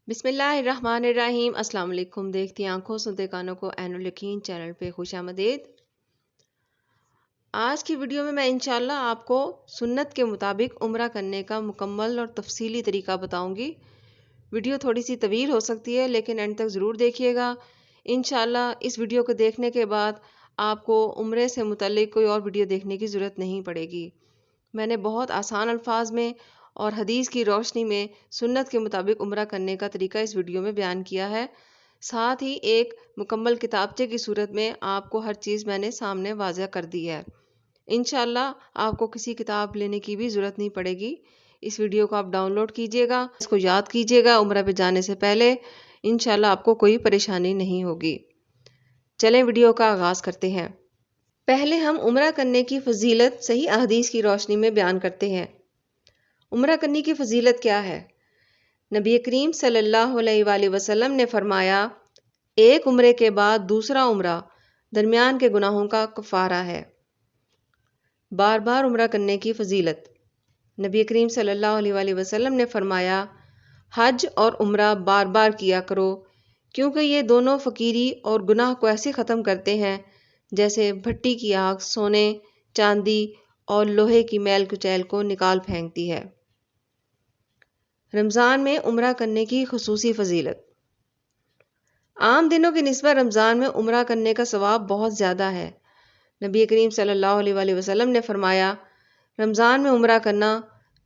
بسم اللہ الرحمن الرحیم۔ السلام علیکم۔ دیکھتی آنکھوں سنتے کانوں کو عین الیقین چینل پہ خوش آمدید۔ آج کی ویڈیو میں انشاءاللہ آپ کو سنت کے مطابق عمرہ کرنے کا مکمل اور تفصیلی طریقہ بتاؤں گی۔ ویڈیو تھوڑی سی طویل ہو سکتی ہے لیکن اینڈ تک ضرور دیکھیے گا۔ انشاءاللہ اس ویڈیو کو دیکھنے کے بعد آپ کو عمرے سے متعلق کوئی اور ویڈیو دیکھنے کی ضرورت نہیں پڑے گی۔ میں نے بہت آسان الفاظ میں اور حدیث کی روشنی میں سنت کے مطابق عمرہ کرنے کا طریقہ اس ویڈیو میں بیان کیا ہے۔ ساتھ ہی ایک مکمل کتابچے کی صورت میں آپ کو ہر چیز میں نے سامنے واضح کر دی ہے۔ انشاءاللہ آپ کو کسی کتاب لینے کی بھی ضرورت نہیں پڑے گی۔ اس ویڈیو کو آپ ڈاؤن لوڈ کیجئے گا، اس کو یاد کیجئے گا، عمرہ پہ جانے سے پہلے انشاءاللہ آپ کو کوئی پریشانی نہیں ہوگی۔ چلیں ویڈیو کا آغاز کرتے ہیں۔ پہلے ہم عمرہ کرنے کی فضیلت صحیح احادیث کی روشنی میں بیان کرتے ہیں۔ عمرہ کرنے کی فضیلت کیا ہے؟ نبی کریم صلی اللہ علیہ وآلہ وسلم نے فرمایا، ایک عمرے کے بعد دوسرا عمرہ درمیان کے گناہوں کا کفارہ ہے۔ بار بار عمرہ کرنے کی فضیلت۔ نبی کریم صلی اللہ علیہ وآلہ وسلم نے فرمایا، حج اور عمرہ بار بار کیا کرو کیونکہ یہ دونوں فقیری اور گناہ کو ایسے ختم کرتے ہیں جیسے بھٹی کی آگ سونے، چاندی اور لوہے کی میل کچیل کو نکال پھینکتی ہے۔ رمضان میں عمرہ کرنے کی خصوصی فضیلت۔ عام دنوں کی نسبت رمضان میں عمرہ کرنے کا ثواب بہت زیادہ ہے۔ نبی کریم صلی اللہ علیہ وآلہ وسلم نے فرمایا، رمضان میں عمرہ کرنا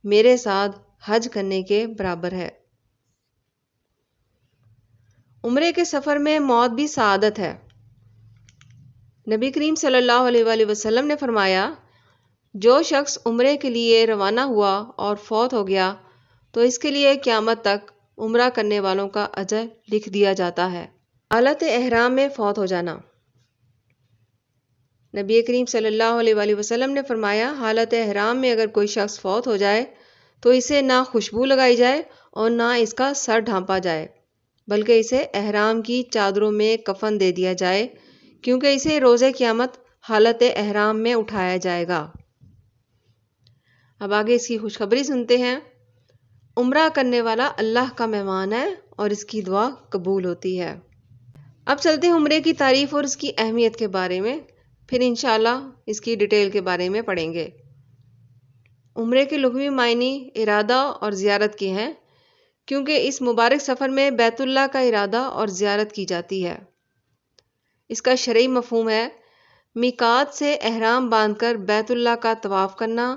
میرے ساتھ حج کرنے کے برابر ہے۔ عمرے کے سفر میں موت بھی سعادت ہے۔ نبی کریم صلی اللہ علیہ وآلہ وسلم نے فرمایا، جو شخص عمرے کے لیے روانہ ہوا اور فوت ہو گیا تو اس کے لیے قیامت تک عمرہ کرنے والوں کا اجر لکھ دیا جاتا ہے۔ حالت احرام میں فوت ہو جانا۔ نبی کریم صلی اللہ علیہ وآلہ وسلم نے فرمایا، حالت احرام میں اگر کوئی شخص فوت ہو جائے تو اسے نہ خوشبو لگائی جائے اور نہ اس کا سر ڈھانپا جائے، بلکہ اسے احرام کی چادروں میں کفن دے دیا جائے کیونکہ اسے روز قیامت حالت احرام میں اٹھایا جائے گا۔ اب آگے اس کی خوشخبری سنتے ہیں۔ عمرہ کرنے والا اللہ کا مہمان ہے اور اس کی دعا قبول ہوتی ہے۔ اب چلتے ہیں عمرے کی تعریف اور اس کی اہمیت کے بارے میں، پھر انشاءاللہ اس کی ڈیٹیل کے بارے میں پڑھیں گے۔ عمرے کے لغوی معنی ارادہ اور زیارت کے ہیں کیونکہ اس مبارک سفر میں بیت اللہ کا ارادہ اور زیارت کی جاتی ہے۔ اس کا شرعی مفہوم ہے میقات سے احرام باندھ کر بیت اللہ کا طواف کرنا،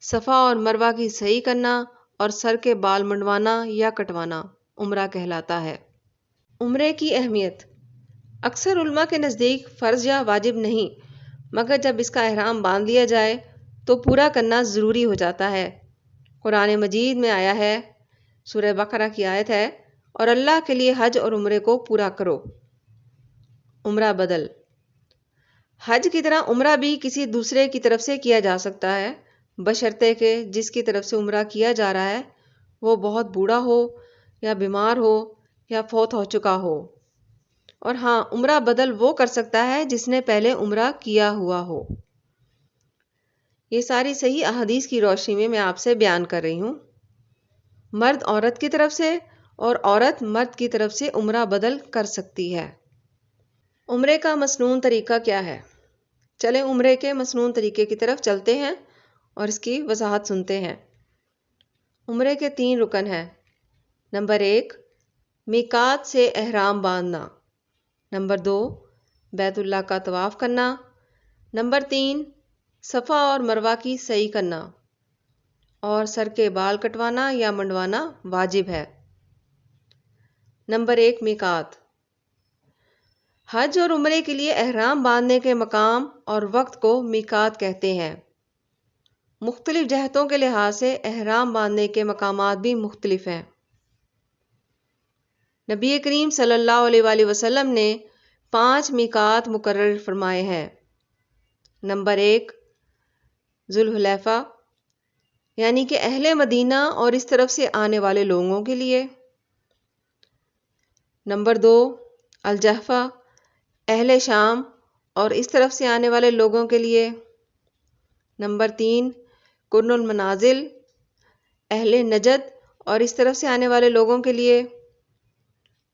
صفا اور مروہ کی سعی کرنا اور سر کے بال منڈوانا یا کٹوانا عمرہ کہلاتا ہے۔ عمرے کی اہمیت۔ اکثر علماء کے نزدیک فرض یا واجب نہیں، مگر جب اس کا احرام باندھ لیا جائے تو پورا کرنا ضروری ہو جاتا ہے۔ قرآن مجید میں آیا ہے، سورہ بقرہ کی آیت ہے، اور اللہ کے لیے حج اور عمرے کو پورا کرو۔ عمرہ بدل۔ حج کی طرح عمرہ بھی کسی دوسرے کی طرف سے کیا جا سکتا ہے، بشرطے کہ جس کی طرف سے عمرہ کیا جا رہا ہے وہ بہت بوڑھا ہو یا بیمار ہو یا فوت ہو چکا ہو۔ اور ہاں، عمرہ بدل وہ کر سکتا ہے جس نے پہلے عمرہ کیا ہوا ہو۔ یہ ساری صحیح احادیث کی روشنی میں آپ سے بیان کر رہی ہوں۔ مرد عورت کی طرف سے اور عورت مرد کی طرف سے عمرہ بدل کر سکتی ہے۔ عمرے کا مسنون طریقہ کیا ہے؟ چلیں عمرے کے مسنون طریقے کی طرف چلتے ہیں اور اس کی وضاحت سنتے ہیں۔ عمرے کے 3 رکن ہیں۔ نمبر 1، میقات سے احرام باندھنا۔ نمبر 2، بیت اللہ کا طواف کرنا۔ نمبر 3، صفا اور مروہ کی سعی کرنا۔ اور سر کے بال کٹوانا یا منڈوانا واجب ہے۔ نمبر 1، میقات۔ حج اور عمرے کے لیے احرام باندھنے کے مقام اور وقت کو میقات کہتے ہیں۔ مختلف جہتوں کے لحاظ سے احرام باندھنے کے مقامات بھی مختلف ہیں۔ نبی کریم صلی اللہ علیہ وآلہ وسلم نے 5 میقات مقرر فرمائے ہیں۔ نمبر 1، ذوالحلیفہ، یعنی کہ اہل مدینہ اور اس طرف سے آنے والے لوگوں کے لیے۔ نمبر 2، الجحفہ، اہل شام اور اس طرف سے آنے والے لوگوں کے لیے۔ نمبر 3، قرن المنازل، اہل نجد اور اس طرف سے آنے والے لوگوں کے لیے۔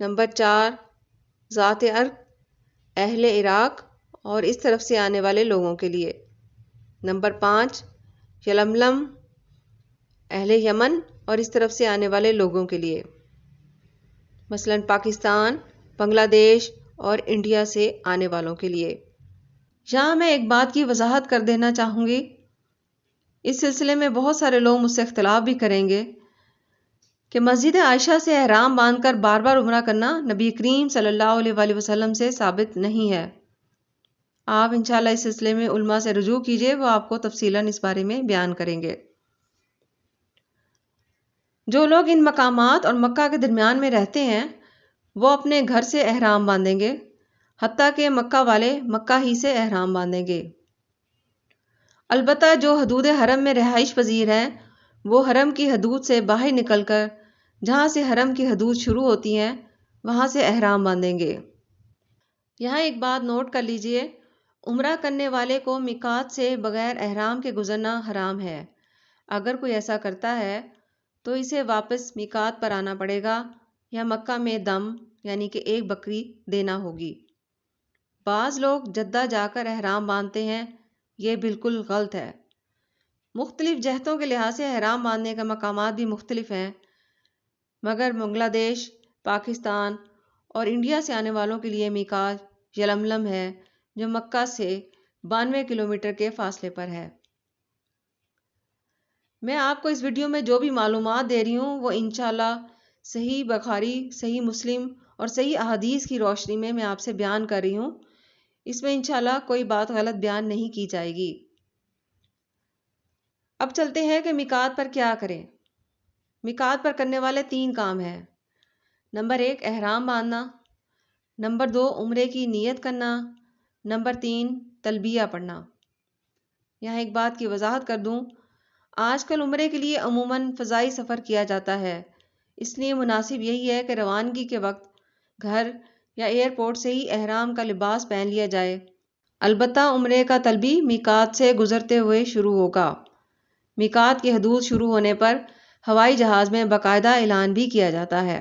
نمبر 4 ذات ارق اہل عراق اور اس طرف سے آنے والے لوگوں کے لیے۔ نمبر 5 یلملم اہل یمن اور اس طرف سے آنے والے لوگوں کے لیے، مثلاً پاکستان، بنگلہ دیش اور انڈیا سے آنے والوں کے لیے۔ یہاں میں ایک بات کی وضاحت کر دینا چاہوں گی، اس سلسلے میں بہت سارے لوگ مجھ سے اختلاف بھی کریں گے کہ مسجد عائشہ سے احرام باندھ کر بار بار عمرہ کرنا نبی کریم صلی اللہ علیہ وآلہ وسلم سے ثابت نہیں ہے۔ آپ انشاءاللہ اس سلسلے میں علماء سے رجوع کیجئے، وہ آپ کو تفصیلاً اس بارے میں بیان کریں گے۔ جو لوگ ان مقامات اور مکہ کے درمیان میں رہتے ہیں وہ اپنے گھر سے احرام باندھیں گے، حتیٰ کہ مکہ والے مکہ ہی سے احرام باندھیں گے۔ البتہ جو حدود حرم میں رہائش پذیر ہیں وہ حرم کی حدود سے باہر نکل کر جہاں سے حرم کی حدود شروع ہوتی ہیں وہاں سے احرام باندھیں گے۔ یہاں ایک بات نوٹ کر لیجئے، عمرہ کرنے والے کو میقات سے بغیر احرام کے گزرنا حرام ہے۔ اگر کوئی ایسا کرتا ہے تو اسے واپس میقات پر آنا پڑے گا یا مکہ میں دم یعنی کہ ایک بکری دینا ہوگی۔ بعض لوگ جدہ جا کر احرام باندھتے ہیں، یہ بالکل غلط ہے۔ مختلف جہتوں کے لحاظ سے احرام باندھنے کا مقامات بھی مختلف ہیں، مگر بنگلہ دیش، پاکستان اور انڈیا سے آنے والوں کے لیے میقات یلملم ہے جو مکہ سے 92 کلومیٹر کے فاصلے پر ہے۔ میں آپ کو اس ویڈیو میں جو بھی معلومات دے رہی ہوں وہ انشاءاللہ صحیح بخاری، صحیح مسلم اور صحیح احادیث کی روشنی میں آپ سے بیان کر رہی ہوں، اس میں انشاءاللہ کوئی بات غلط بیان نہیں کی جائے گی۔ اب چلتے ہیں کہ میقات پر کیا کریں۔ میقات پر کرنے والے 3 کام ہیں۔ نمبر 1 احرام باندھنا، نمبر 2 عمرے کی نیت کرنا، نمبر 3 تلبیہ پڑھنا۔ یہاں ایک بات کی وضاحت کر دوں، آج کل عمرے کے لیے عموماً فضائی سفر کیا جاتا ہے، اس لیے مناسب یہی ہے کہ روانگی کے وقت گھر یا ایئرپورٹ سے ہی احرام کا لباس پہن لیا جائے۔ البتہ عمرے کا تلبیہ میقات سے گزرتے ہوئے شروع ہوگا۔ میقات کی حدود شروع ہونے پر ہوائی جہاز میں باقاعدہ اعلان بھی کیا جاتا ہے۔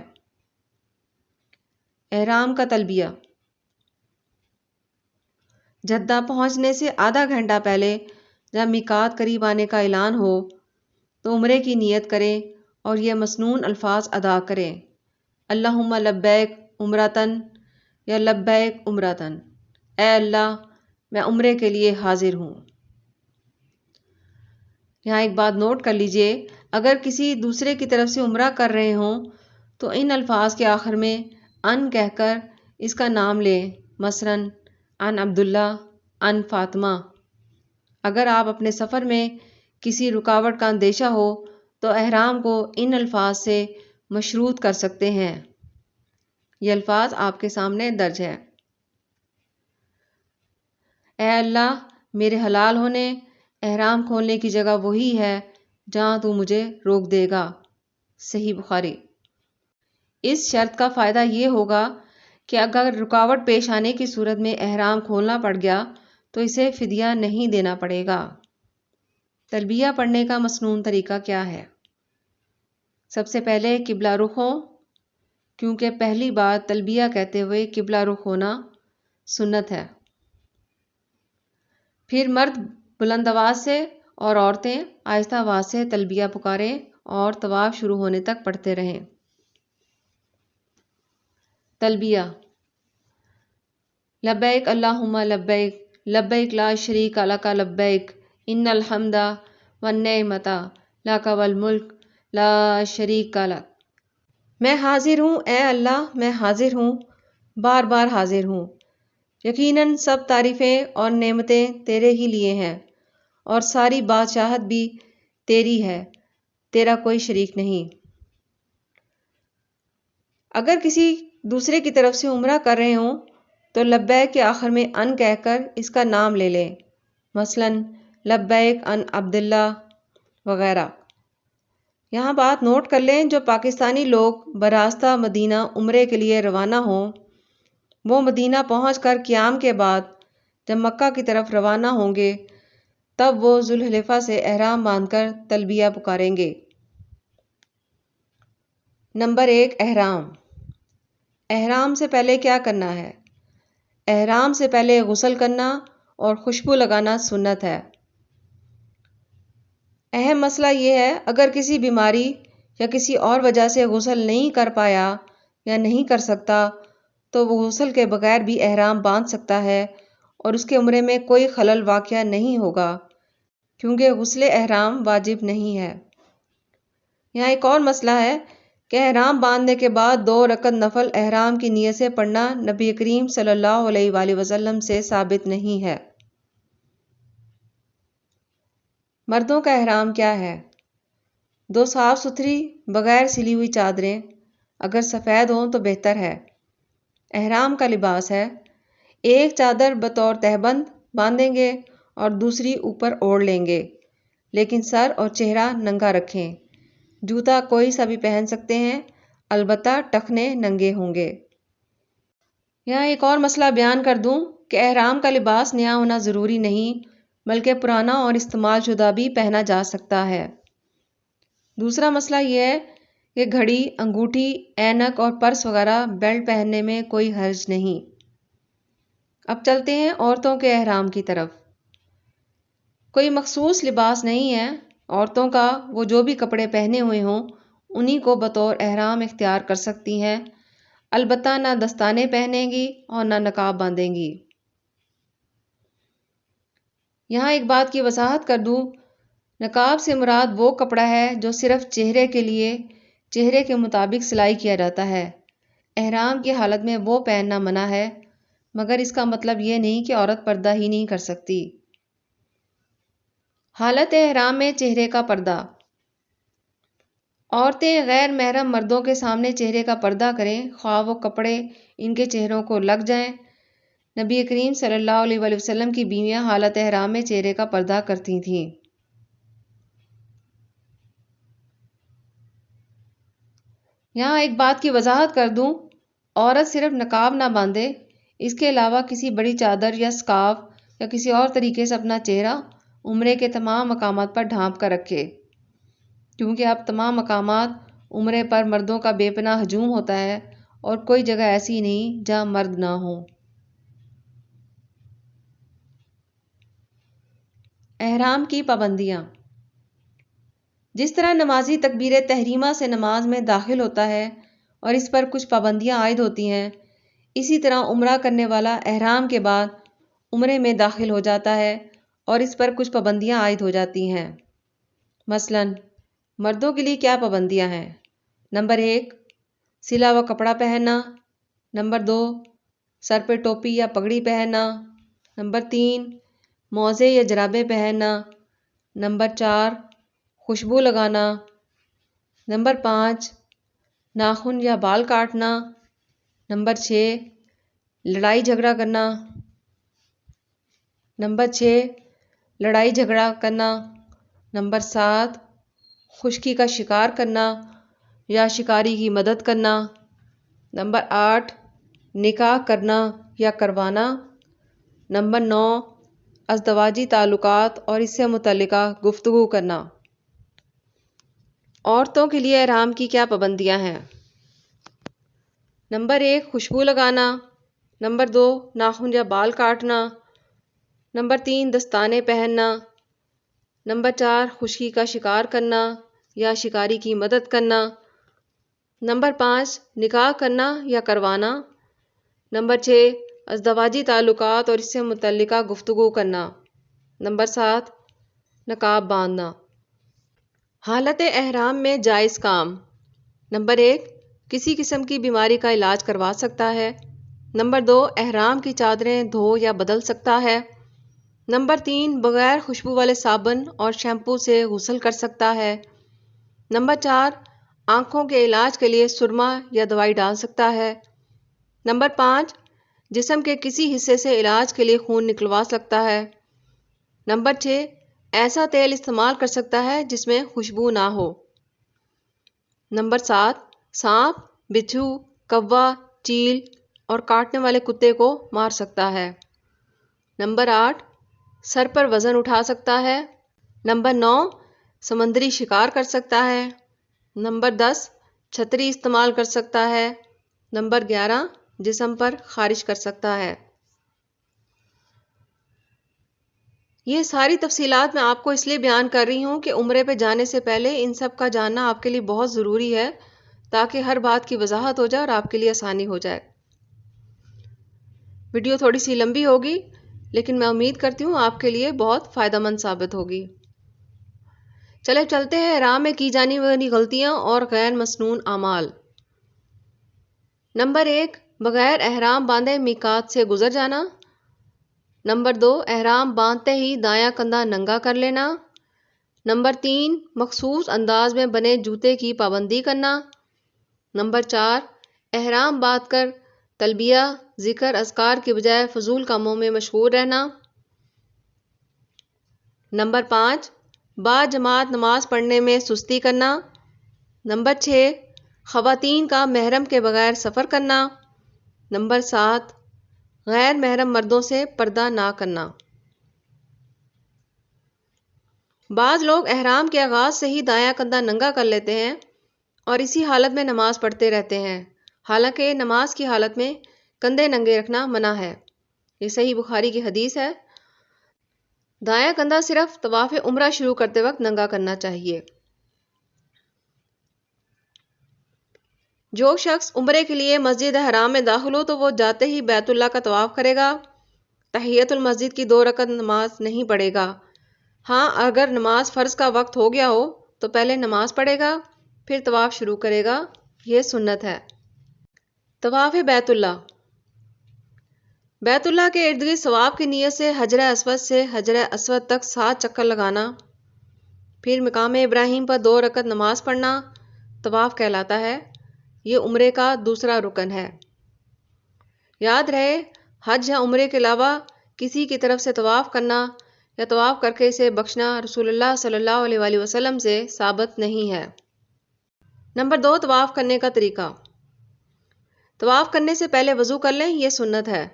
احرام کا تلبیہ جدہ پہنچنے سے آدھا گھنٹہ پہلے جب میقات قریب آنے کا اعلان ہو تو عمرے کی نیت کریں اور یہ مسنون الفاظ ادا کریں: اللہم لبیک عمرتن یا لبیک عمرتن، اے اللہ میں عمرے کے لیے حاضر ہوں۔ یہاں ایک بات نوٹ کر لیجئے، اگر کسی دوسرے کی طرف سے عمرہ کر رہے ہوں تو ان الفاظ کے آخر میں ان کہہ کر اس کا نام لیں، مثلاً ان عبداللہ، ان فاطمہ۔ اگر آپ اپنے سفر میں کسی رکاوٹ کا اندیشہ ہو تو احرام کو ان الفاظ سے مشروط کر سکتے ہیں۔ یہ الفاظ آپ کے سامنے درج ہے: اے اللہ میرے حلال ہونے، احرام کھولنے کی جگہ وہی ہے جہاں تو مجھے روک دے گا۔ صحیح بخاری۔ اس شرط کا فائدہ یہ ہوگا کہ اگر رکاوٹ پیش آنے کی صورت میں احرام کھولنا پڑ گیا تو اسے فدیہ نہیں دینا پڑے گا۔ تلبیہ پڑھنے کا مسنون طریقہ کیا ہے؟ سب سے پہلے قبلہ رخ ہوں، کیونکہ پہلی بار تلبیہ کہتے ہوئے قبلہ رخ ہونا سنت ہے۔ پھر مرد بلند آواز سے اور عورتیں آہستہ آواز سے تلبیہ پکاریں اور طواف شروع ہونے تک پڑھتے رہیں۔ تلبیہ: لبیک اللہم لبیک، لبیک لا شریک لک لبیک، ان الحمد والنعمت لک والملک لا شریک لک۔ میں حاضر ہوں، اے اللہ میں حاضر ہوں، بار بار حاضر ہوں، یقیناً سب تعریفیں اور نعمتیں تیرے ہی لیے ہیں اور ساری بادشاہت بھی تیری ہے، تیرا کوئی شریک نہیں۔ اگر کسی دوسرے کی طرف سے عمرہ کر رہے ہوں تو لبیک کے آخر میں ان کہہ کر اس کا نام لے لیں، مثلاً لبیک ان عبداللہ وغیرہ۔ یہاں بات نوٹ کر لیں، جو پاکستانی لوگ براستہ مدینہ عمرے کے لیے روانہ ہوں وہ مدینہ پہنچ کر قیام کے بعد جب مکہ کی طرف روانہ ہوں گے تب وہ ذوالحلیفہ سے احرام باندھ کر تلبیہ پکاریں گے۔ نمبر 1 احرام۔ احرام سے پہلے کیا کرنا ہے؟ احرام سے پہلے غسل کرنا اور خوشبو لگانا سنت ہے۔ اہم مسئلہ یہ ہے، اگر کسی بیماری یا کسی اور وجہ سے غسل نہیں کر پایا یا نہیں کر سکتا تو وہ غسل کے بغیر بھی احرام باندھ سکتا ہے اور اس کے عمرے میں کوئی خلل واقع نہیں ہوگا، کیونکہ غسل احرام واجب نہیں ہے۔ یہاں ایک اور مسئلہ ہے کہ احرام باندھنے کے بعد 2 رکعت نفل احرام کی نیت سے پڑھنا نبی کریم صلی اللہ علیہ وآلہ وسلم سے ثابت نہیں ہے۔ مردوں کا احرام کیا ہے؟ 2 صاف ستھری بغیر سلی ہوئی چادریں، اگر سفید ہوں تو بہتر ہے، احرام کا لباس ہے۔ ایک چادر بطور تہبند باندھیں گے اور دوسری اوپر اوڑھ لیں گے، لیکن سر اور چہرہ ننگا رکھیں۔ جوتا کوئی سا بھی پہن سکتے ہیں، البتہ ٹخنے ننگے ہوں گے۔ یہاں ایک اور مسئلہ بیان کر دوں کہ احرام کا لباس نیا ہونا ضروری نہیں، بلکہ پرانا اور استعمال شدہ بھی پہنا جا سکتا ہے۔ دوسرا مسئلہ یہ ہے کہ گھڑی، انگوٹھی، اینک اور پرس وغیرہ بیلٹ پہننے میں کوئی حرج نہیں۔ اب چلتے ہیں عورتوں کے احرام کی طرف۔ کوئی مخصوص لباس نہیں ہے، عورتوں کا وہ جو بھی کپڑے پہنے ہوئے ہوں انہی کو بطور احرام اختیار کر سکتی ہیں، البتہ نہ دستانے پہنیں گی اور نہ نقاب باندھیں گی۔ یہاں ایک بات کی وضاحت کر دوں، نقاب سے مراد وہ کپڑا ہے جو صرف چہرے کے لیے چہرے کے مطابق سلائی کیا جاتا ہے۔ احرام کی حالت میں وہ پہننا منع ہے، مگر اس کا مطلب یہ نہیں کہ عورت پردہ ہی نہیں کر سکتی۔ حالت احرام میں چہرے کا پردہ۔ عورتیں غیر محرم مردوں کے سامنے چہرے کا پردہ کریں، خواہ وہ کپڑے ان کے چہروں کو لگ جائیں۔ نبی کریم صلی اللہ علیہ وآلہ وسلم کی بیویاں حالت احرام میں چہرے کا پردہ کرتی تھیں۔ یہاں ایک بات کی وضاحت کر دوں، عورت صرف نقاب نہ باندھے، اس کے علاوہ کسی بڑی چادر یا سکارف یا کسی اور طریقے سے اپنا چہرہ عمرے کے تمام مقامات پر ڈھانپ کر رکھے، کیونکہ اب تمام مقامات عمرے پر مردوں کا بے پناہ ہجوم ہوتا ہے اور کوئی جگہ ایسی نہیں جہاں مرد نہ ہوں۔ احرام کی پابندیاں۔ جس طرح نمازی تکبیر تحریمہ سے نماز میں داخل ہوتا ہے اور اس پر کچھ پابندیاں عائد ہوتی ہیں، اسی طرح عمرہ کرنے والا احرام کے بعد عمرے میں داخل ہو جاتا ہے اور اس پر کچھ پابندیاں عائد ہو جاتی ہیں۔ مثلاً مردوں کے لیے کیا پابندیاں ہیں؟ نمبر 1، سلا ہوا کپڑا پہننا۔ نمبر 2، سر پہ ٹوپی یا پگڑی پہننا۔ نمبر 3، موزے یا جرابیں پہننا۔ نمبر 4، خوشبو لگانا۔ نمبر 5، ناخن یا بال کاٹنا۔ نمبر 6، لڑائی جھگڑا کرنا۔ نمبر 7، خشکی کا شکار کرنا یا شکاری کی مدد کرنا۔ نمبر 8، نکاح کرنا یا کروانا۔ نمبر 9، ازدواجی تعلقات اور اس سے متعلقہ گفتگو کرنا۔ عورتوں کے لیے احرام کی کیا پابندیاں ہیں؟ نمبر 1، خوشبو لگانا۔ نمبر 2، ناخن یا بال کاٹنا۔ نمبر 3، دستانے پہننا۔ نمبر 4، خشکی کا شکار کرنا یا شکاری کی مدد کرنا۔ نمبر 5، نکاح کرنا یا کروانا۔ نمبر 6، ازدواجی تعلقات اور اس سے متعلقہ گفتگو کرنا۔ نمبر 7، نقاب باندھنا۔ حالت احرام میں جائز کام۔ نمبر 1، کسی قسم کی بیماری کا علاج کروا سکتا ہے۔ نمبر 2، احرام کی چادریں دھو یا بدل سکتا ہے۔ نمبر 3، بغیر خوشبو والے صابن اور شیمپو سے غسل کر سکتا ہے۔ نمبر 4، آنکھوں کے علاج کے لیے سرما یا دوائی ڈال سکتا ہے۔ نمبر 5، جسم کے کسی حصے سے علاج کے لیے خون نکلوا سکتا ہے۔ نمبر 6، ایسا تیل استعمال کر سکتا ہے جس میں خوشبو نہ ہو۔ نمبر 7، سانپ، بچھو، کوا، چیل اور کاٹنے والے کتے کو مار سکتا ہے۔ نمبر 8، سر پر وزن اٹھا سکتا ہے۔ نمبر 9، سمندری شکار کر سکتا ہے۔ نمبر 10، چھتری استعمال کر سکتا ہے۔ نمبر 11 جسم پر خارج کر سکتا ہے۔ یہ ساری تفصیلات میں آپ کو اس لیے بیان کر رہی ہوں کہ عمرے پہ جانے سے پہلے ان سب کا جاننا آپ کے لیے بہت ضروری ہے، تاکہ ہر بات کی وضاحت ہو جائے اور آپ کے لیے آسانی ہو جائے۔ ویڈیو تھوڑی سی لمبی ہوگی، لیکن میں امید کرتی ہوں آپ کے لیے بہت فائدہ مند ثابت ہوگی۔ چلے چلتے ہیں احرام میں کی جانے والی غلطیاں اور غیر مسنون اعمال۔ نمبر 1، بغیر احرام باندھے میقات سے گزر جانا۔ نمبر 2، احرام باندھتے ہی دایاں کندھا ننگا کر لینا۔ نمبر 3، مخصوص انداز میں بنے جوتے کی پابندی کرنا۔ نمبر 4، احرام باندھ کر تلبیہ، ذکر، اذکار کی بجائے فضول کاموں میں مشغول رہنا۔ نمبر 5، با جماعت نماز پڑھنے میں سستی کرنا۔ نمبر 6، خواتین کا محرم کے بغیر سفر کرنا۔ نمبر 7، غیر محرم مردوں سے پردہ نہ کرنا۔ بعض لوگ احرام کے آغاز سے ہی دایاں کندھا ننگا کر لیتے ہیں اور اسی حالت میں نماز پڑھتے رہتے ہیں، حالانکہ نماز کی حالت میں کندھے ننگے رکھنا منع ہے۔ یہ صحیح بخاری کی حدیث ہے۔ دایاں کندھا صرف طواف عمرہ شروع کرتے وقت ننگا کرنا چاہیے۔ جو شخص عمرے کے لیے مسجد حرام میں داخل ہو تو وہ جاتے ہی بیت اللہ کا طواف کرے گا، تحیۃ المسجد کی 2 رکعت نماز نہیں پڑھے گا۔ ہاں، اگر نماز فرض کا وقت ہو گیا ہو تو پہلے نماز پڑھے گا، پھر طواف شروع کرے گا، یہ سنت ہے۔ طواف بیت اللہ۔ بیت اللہ کے ارد گرد ثواب کی نیت سے حجر اسود سے حجر اسود تک 7 چکر لگانا، پھر مقام ابراہیم پر 2 رکعت نماز پڑھنا طواف کہلاتا ہے۔ یہ عمرے کا دوسرا رکن ہے۔ یاد رہے، حج یا عمرے کے علاوہ کسی کی طرف سے طواف کرنا یا طواف کر کے اسے بخشنا رسول اللہ صلی اللہ علیہ وآلہ وسلم سے ثابت نہیں ہے۔ نمبر 2، طواف کرنے کا طریقہ۔ طواف کرنے سے پہلے وضو کر لیں، یہ سنت ہے۔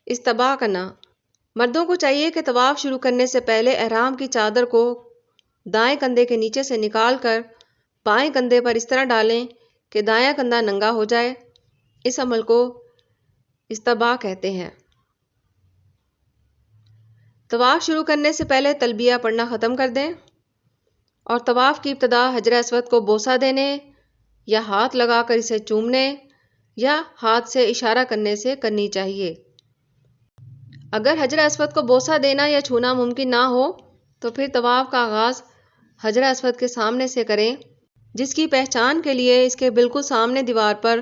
استباح کرنا۔ مردوں کو چاہیے کہ طواف شروع کرنے سے پہلے احرام کی چادر کو دائیں کندھے کے نیچے سے نکال کر بائیں کندھے پر اس طرح ڈالیں کہ دایاں کندھا ننگا ہو جائے۔ اس عمل کو استباح کہتے ہیں۔ طواف شروع کرنے سے پہلے تلبیہ پڑھنا ختم کر دیں اور طواف کی ابتدا حجر اسود کو بوسہ دینے یا ہاتھ لگا کر اسے چومنے یا ہاتھ سے اشارہ کرنے سے کرنی چاہیے۔ اگر حجر اسود کو بوسہ دینا یا چھونا ممکن نہ ہو تو پھر طواف کا آغاز حجر اسود کے سامنے سے کریں، جس کی پہچان کے لیے اس کے بالکل سامنے دیوار پر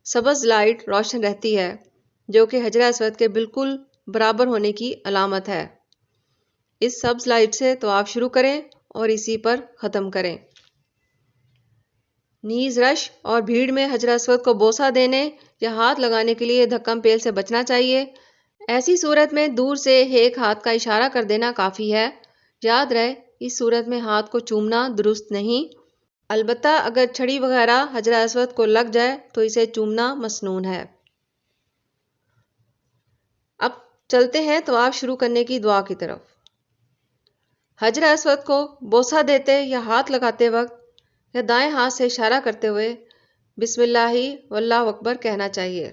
سبز لائٹ روشن رہتی ہے، جو کہ حجر اسود کے بالکل برابر ہونے کی علامت ہے۔ اس سبز لائٹ سے طواف شروع کریں اور اسی پر ختم کریں۔ نیز رش اور بھیڑ میں حجر اسود کو بوسہ دینے یا ہاتھ لگانے کے لیے دھکم پیل سے بچنا چاہیے۔ ایسی صورت میں دور سے ایک ہاتھ کا اشارہ کر دینا کافی ہے۔ یاد رہے، اس صورت میں ہاتھ کو چومنا درست نہیں، البتہ اگر چھڑی وغیرہ حجر اسود کو لگ جائے تو اسے چومنا مسنون ہے۔ اب چلتے ہیں طواف شروع کرنے کی دعا کی طرف۔ حجر اسود کو بوسہ دیتے یا ہاتھ لگاتے وقت یا دائیں ہاتھ سے اشارہ کرتے ہوئے بسم اللہ واللہ اکبر کہنا چاہیے۔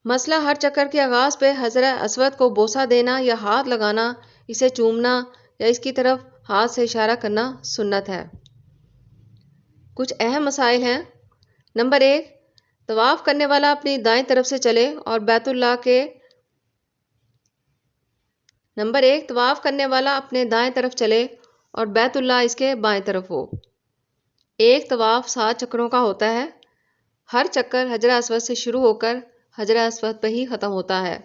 مسئلہ ہر چکر کے آغاز پہ حجر اسود کو بوسہ دینا یا ہاتھ لگانا، اسے چومنا یا اس کی طرف ہاتھ سے اشارہ کرنا سنت ہے۔ کچھ اہم مسائل ہیں۔ نمبر 1، طواف کرنے والا اپنی دائیں طرف سے چلے اور بیت اللہ کے طواف کرنے والا اپنے دائیں طرف چلے اور بیت اللہ اس کے بائیں طرف ہو۔ ایک طواف 7 چکروں کا ہوتا ہے۔ ہر چکر حجر اسود سے شروع ہو کر حجر اسود پہ ہی ختم ہوتا ہے۔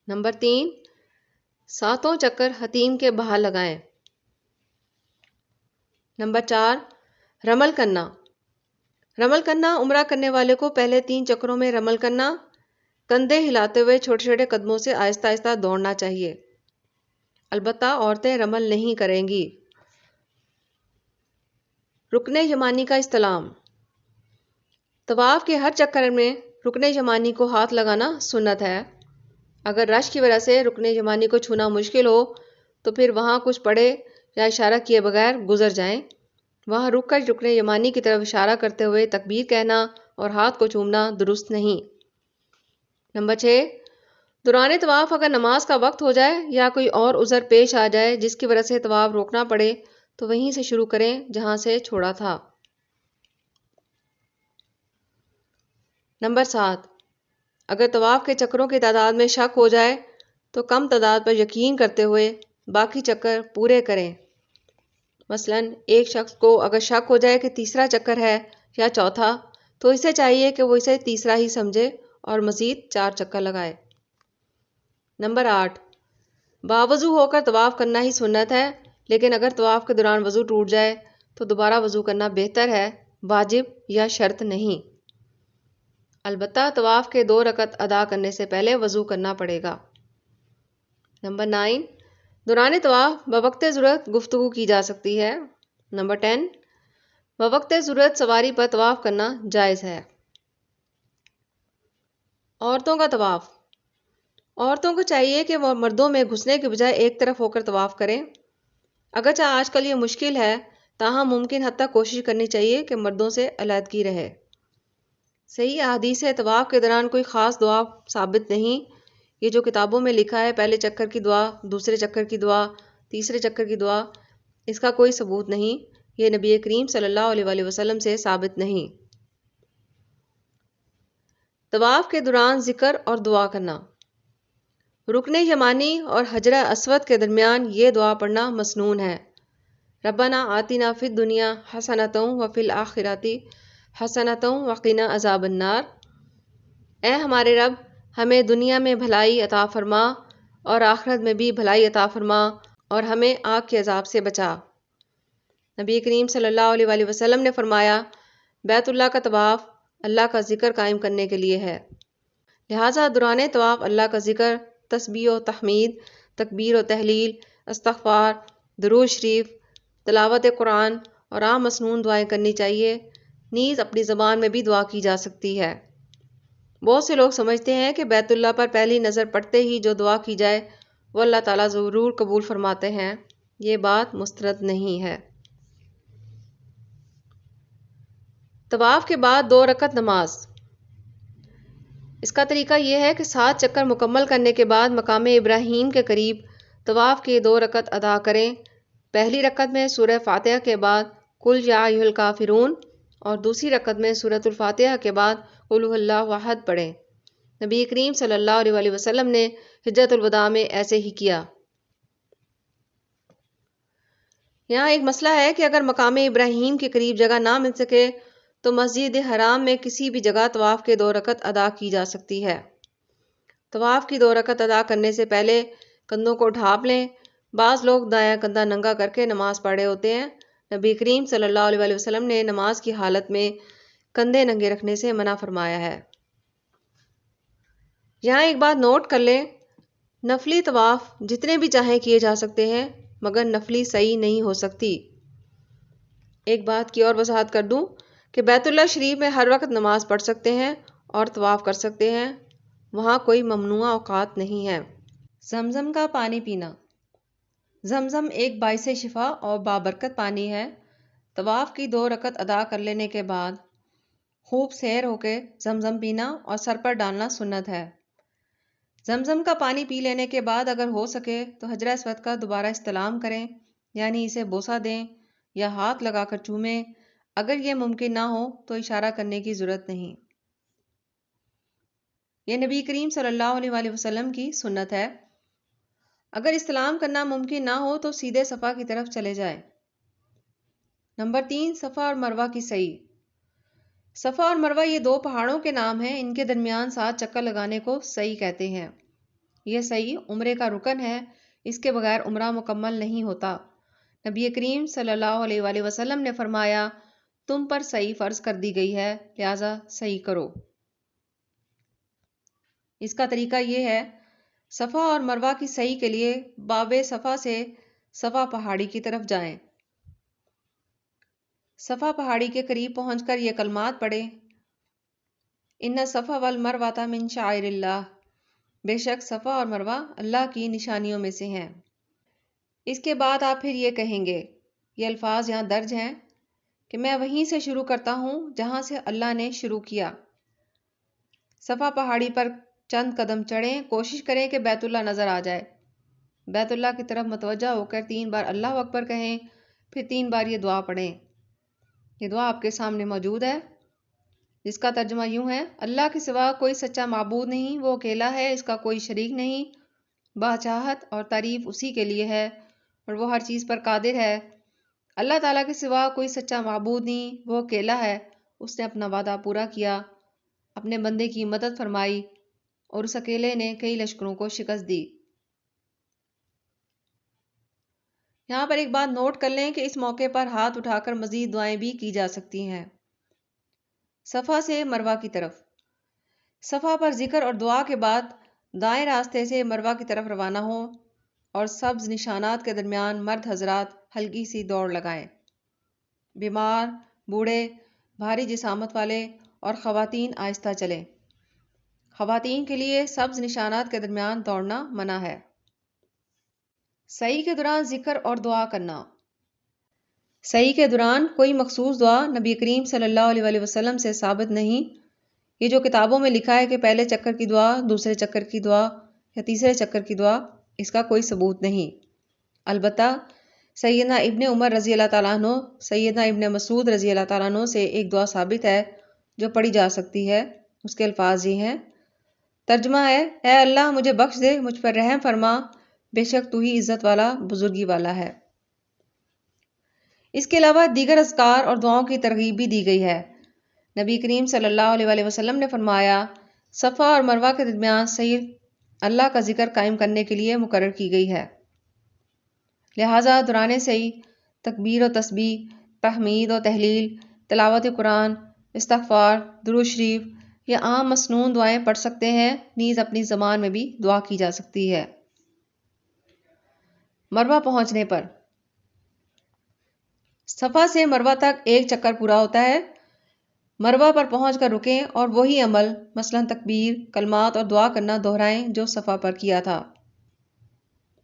نمبر 3، 7 چکر حتیم کے باہر لگائیں۔ نمبر 4، رمل کرنا۔ رمل کرنا عمرہ کرنے والے کو پہلے 3 چکروں میں رمل کرنا، کندھے ہلاتے ہوئے چھوٹے چھوٹے قدموں سے آہستہ آہستہ دوڑنا چاہیے۔ البتہ عورتیں رمل نہیں کریں گی۔ رکن یمانی کا استلام۔ طواف کے ہر چکر میں رکن یمانی کو ہاتھ لگانا سنت ہے۔ اگر رش کی وجہ سے رکن یمانی کو چھونا مشکل ہو تو پھر وہاں کچھ پڑھے یا اشارہ کیے بغیر گزر جائیں، وہاں رک کر رکن یمانی کی طرف اشارہ کرتے ہوئے تکبیر کہنا اور ہاتھ کو چومنا درست نہیں۔ نمبر 6، دوران طواف اگر نماز کا وقت ہو جائے یا کوئی اور عذر پیش آ جائے جس کی وجہ سے طواف روکنا پڑے تو وہیں سے شروع کریں جہاں سے چھوڑا تھا۔ نمبر 7، اگر طواف کے چکروں کی تعداد میں شک ہو جائے تو کم تعداد پر یقین کرتے ہوئے باقی چکر پورے کریں۔ مثلا ایک شخص کو اگر شک ہو جائے کہ تیسرا چکر ہے یا چوتھا تو اسے چاہیے کہ وہ اسے تیسرا ہی سمجھے اور مزید 4 چکر لگائے۔ نمبر 8، باوضو ہو کر طواف کرنا ہی سنت ہے، لیکن اگر طواف کے دوران وضو ٹوٹ جائے تو دوبارہ وضو کرنا بہتر ہے، واجب یا شرط نہیں۔ البتہ طواف کے 2 رکعت ادا کرنے سے پہلے وضو کرنا پڑے گا۔ نمبر 9، دوران طواف بوقت ضرورت گفتگو کی جا سکتی ہے۔ نمبر 10، بوقت ضرورت سواری پر طواف کرنا جائز ہے۔ عورتوں کا طواف۔ عورتوں کو چاہیے کہ وہ مردوں میں گھسنے کے بجائے ایک طرف ہو کر طواف کریں۔ اگرچہ آج کل یہ مشکل ہے، تاہم ممکن حد تک کوشش کرنی چاہیے کہ مردوں سے علیحدگی رہے۔ صحیح احادیث سے طواف کے دوران کوئی خاص دعا ثابت نہیں۔ یہ جو کتابوں میں لکھا ہے پہلے چکر کی دعا، دوسرے چکر کی دعا، تیسرے چکر کی دعا، اس کا کوئی ثبوت نہیں۔ یہ نبی کریم صلی اللہ علیہ وآلہ وسلم سے ثابت نہیں۔ طواف کے دوران ذکر اور دعا کرنا۔ رکن یمانی اور حجر اسود کے درمیان یہ دعا پڑھنا مسنون ہے۔ ربنا آتنا فی الدنیا حسنۃ وفی الآخرۃ حسنۃ وقنا عذاب النار۔ اے ہمارے رب، ہمیں دنیا میں بھلائی عطا فرما اور آخرت میں بھی بھلائی عطا فرما اور ہمیں آگ کے عذاب سے بچا۔ نبی کریم صلی اللہ علیہ وآلہ وسلم نے فرمایا، بیت اللہ کا طواف اللہ کا ذکر قائم کرنے کے لیے ہے، لہٰذا دوران طواف اللہ کا ذکر، تسبیح و تحمید، تکبیر و تحلیل، استغفار، درود شریف، تلاوت قرآن اور عام مسنون دعائیں کرنی چاہیے۔ نیز اپنی زبان میں بھی دعا کی جا سکتی ہے۔ بہت سے لوگ سمجھتے ہیں کہ بیت اللہ پر پہلی نظر پڑتے ہی جو دعا کی جائے وہ اللہ تعالیٰ ضرور قبول فرماتے ہیں۔ یہ بات مسترد نہیں ہے۔ طواف کے بعد 2 رکعت نماز۔ اس کا طریقہ یہ ہے کہ 7 چکر مکمل کرنے کے بعد مقام ابراہیم کے قریب طواف کے 2 رکعت ادا کریں۔ پہلی رکعت میں سورہ فاتحہ کے بعد قل یا ایھا الکافرون اور دوسری رکعت میں سورۃ الفاتحہ کے بعد قل ھو اللہ احد پڑھیں۔ نبی کریم صلی اللہ علیہ وآلہ وسلم نے حجۃ الوداع میں ایسے ہی کیا۔ یہاں ایک مسئلہ ہے کہ اگر مقام ابراہیم کے قریب جگہ نہ مل سکے تو مسجد حرام میں کسی بھی جگہ طواف کے 2 رکعت ادا کی جا سکتی ہے۔ طواف کی 2 رکعت ادا کرنے سے پہلے کندھوں کو ڈھانپ لیں۔ بعض لوگ دایاں کندھا ننگا کر کے نماز پڑھ رہے ہوتے ہیں۔ نبی کریم صلی اللہ علیہ وآلہ وسلم نے نماز کی حالت میں کندھے ننگے رکھنے سے منع فرمایا ہے۔ یہاں ایک بات نوٹ کر لیں، نفلی طواف جتنے بھی چاہیں کیے جا سکتے ہیں مگر نفلی صحیح نہیں ہو سکتی۔ ایک بات کی اور وضاحت کر دوں کہ بیت اللہ شریف میں ہر وقت نماز پڑھ سکتے ہیں اور طواف کر سکتے ہیں، وہاں کوئی ممنوع اوقات نہیں ہے۔ زمزم کا پانی پینا۔ زمزم ایک باعث شفا اور بابرکت پانی ہے۔ طواف کی 2 رکعت ادا کر لینے کے بعد خوب سیر ہو کے زمزم پینا اور سر پر ڈالنا سنت ہے۔ زمزم کا پانی پی لینے کے بعد اگر ہو سکے تو حجر اسود کا دوبارہ استلام کریں، یعنی اسے بوسہ دیں یا ہاتھ لگا کر چومیں۔ اگر یہ ممکن نہ ہو تو اشارہ کرنے کی ضرورت نہیں۔ یہ نبی کریم صلی اللہ علیہ وآلہ وسلم کی سنت ہے۔ اگر استلام کرنا ممکن نہ ہو تو سیدھے صفا کی طرف چلے جائیں۔ نمبر 3، صفا اور مروہ کی سعی۔ صفا اور مروہ یہ 2 پہاڑوں کے نام ہیں، ان کے درمیان 7 چکر لگانے کو سعی کہتے ہیں۔ یہ سعی عمرے کا رکن ہے، اس کے بغیر عمرہ مکمل نہیں ہوتا۔ نبی کریم صلی اللہ علیہ وآلہ وسلم نے فرمایا، تم پر سعی فرض کر دی گئی ہے، لہٰذا سعی کرو۔ اس کا طریقہ یہ ہے، صفا اور مروہ کی سعی کے لیے باب صفا سے صفا پہاڑی کی طرف جائیں۔ صفا پہاڑی کے قریب پہنچ کر یہ کلمات پڑھیں، ان الصفا والمروۃ من شعائر اللہ، بے شک صفا اور مروہ اللہ کی نشانیوں میں سے ہیں۔ اس کے بعد آپ پھر یہ کہیں گے، یہ الفاظ یہاں درج ہیں، کہ میں وہیں سے شروع کرتا ہوں جہاں سے اللہ نے شروع کیا۔ صفا پہاڑی پر چند قدم چڑھیں، کوشش کریں کہ بیت اللہ نظر آ جائے۔ بیت اللہ کی طرف متوجہ ہو کر 3 بار اللہ اکبر کہیں، پھر 3 بار یہ دعا پڑھیں۔ یہ دعا آپ کے سامنے موجود ہے، جس کا ترجمہ یوں ہے: اللہ کے سوا کوئی سچا معبود نہیں، وہ اکیلا ہے، اس کا کوئی شریک نہیں، باچاہت اور تعریف اسی کے لیے ہے اور وہ ہر چیز پر قادر ہے۔ اللہ تعالیٰ کے سوا کوئی سچا معبود نہیں، وہ اکیلا ہے، اس نے اپنا وعدہ پورا کیا، اپنے بندے کی مدد فرمائی اور اس اکیلے نے کئی لشکروں کو شکست دی۔ یہاں پر ایک بات نوٹ کر لیں کہ اس موقع پر ہاتھ اٹھا کر مزید دعائیں بھی کی جا سکتی ہیں۔ صفا سے مروہ کی طرف۔ صفا پر ذکر اور دعا کے بعد دائیں راستے سے مروہ کی طرف روانہ ہوں اور سبز نشانات کے درمیان مرد حضرات ہلکی سی دوڑ لگائیں۔ بیمار، بوڑھے، بھاری جسامت والے اور خواتین آہستہ چلیں۔ خواتین کے لیے سبز نشانات کے درمیان دوڑنا منع ہے۔ سعی کے دوران ذکر اور دعا کرنا۔ سعی کے دوران کوئی مخصوص دعا نبی کریم صلی اللہ علیہ وسلم سے ثابت نہیں۔ یہ جو کتابوں میں لکھا ہے کہ پہلے چکر کی دعا، دوسرے چکر کی دعا یا تیسرے چکر کی دعا، اس کا کوئی ثبوت نہیں۔ البتہ سیدنا ابن عمر رضی اللہ تعالیٰ عنہ، سیدنا ابن مسعود رضی اللہ تعالیٰ عنہ سے ایک دعا ثابت ہے جو پڑھی جا سکتی ہے۔ اس کے الفاظ یہ ہیں، ترجمہ ہے: اے اللہ مجھے بخش دے، مجھ پر رحم فرما، بے شک تو ہی عزت والا، بزرگی والا ہے۔ اس کے علاوہ دیگر اذکار اور دعاؤں کی ترغیب بھی دی گئی ہے۔ نبی کریم صلی اللہ علیہ وسلم نے فرمایا، صفا اور مروہ کے درمیان سعی اللہ کا ذکر قائم کرنے کے لیے مقرر کی گئی ہے، لہٰذا دوران سعی تکبیر و تسبیح، تحمید و تہلیل، تلاوت قرآن، استغفار، درود شریف یا عام مسنون دعائیں پڑھ سکتے ہیں، نیز اپنی زبان میں بھی دعا کی جا سکتی ہے۔ مروہ پہنچنے پر صفا سے مروہ تک ایک چکر پورا ہوتا ہے۔ مروہ پر پہنچ کر رکیں اور وہی عمل مثلاً تکبیر، کلمات اور دعا کرنا دہرائیں جو صفا پر کیا تھا۔